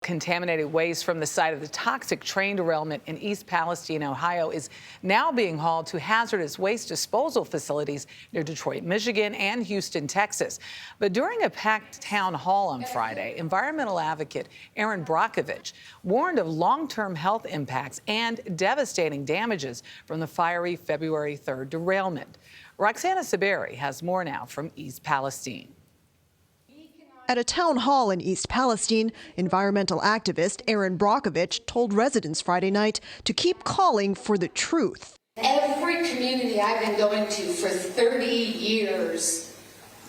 contaminated waste from the site of the toxic train derailment in East Palestine, Ohio, is now being hauled to hazardous waste disposal facilities near Detroit, Michigan, and Houston, Texas. But during a packed town hall on Friday, environmental advocate Erin Brockovich warned of long-term health impacts and devastating damages from the fiery February 3rd derailment. Roxana Saberi has more now from East Palestine. At a town hall in East Palestine, environmental activist Erin Brockovich told residents Friday night to keep calling for the truth. Every community I've been going to for 30 years,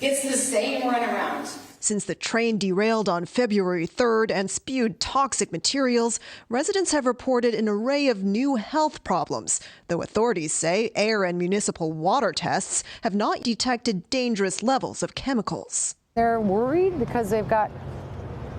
it's the same runaround. Since the train derailed on February 3rd and spewed toxic materials, residents have reported an array of new health problems, though authorities say air and municipal water tests have not detected dangerous levels of chemicals. They're worried because they've got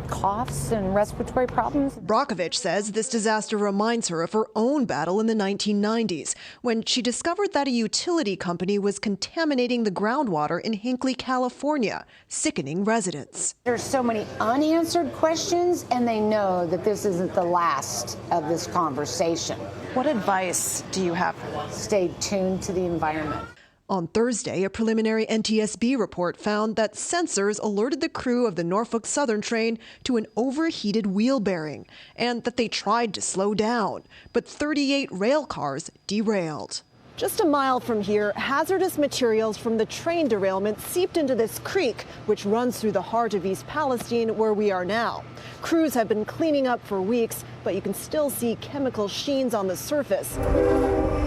coughs and respiratory problems. Brockovich says this disaster reminds her of her own battle in the 1990s, when she discovered that a utility company was contaminating the groundwater in Hinckley, California, sickening residents. There's so many unanswered questions, and they know that this isn't the last of this conversation. What advice do you have? Stay tuned to the environment. On Thursday, a preliminary NTSB report found that sensors alerted the crew of the Norfolk Southern train to an overheated wheel bearing and that they tried to slow down, but 38 rail cars derailed. Just a mile from here, hazardous materials from the train derailment seeped into this creek, which runs through the heart of East Palestine, where we are now. Crews have been cleaning up for weeks, but you can still see chemical sheens on the surface.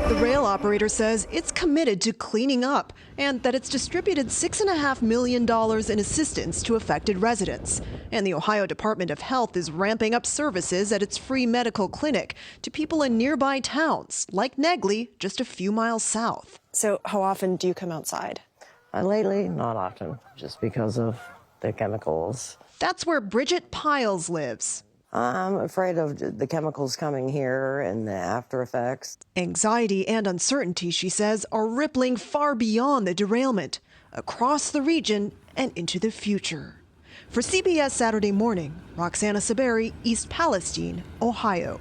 The rail operator says it's committed to cleaning up and that it's distributed $6.5 million in assistance to affected residents. And the Ohio Department of Health is ramping up services at its free medical clinic to people in nearby towns, like Negley, just a few miles south. So how often do you come outside? Lately, not often, just because of the chemicals. That's where Bridget Piles lives. I'm afraid of the chemicals coming here and the after effects. Anxiety and uncertainty, she says, are rippling far beyond the derailment, across the region and into the future. For CBS Saturday Morning, Roxana Saberi, East Palestine, Ohio.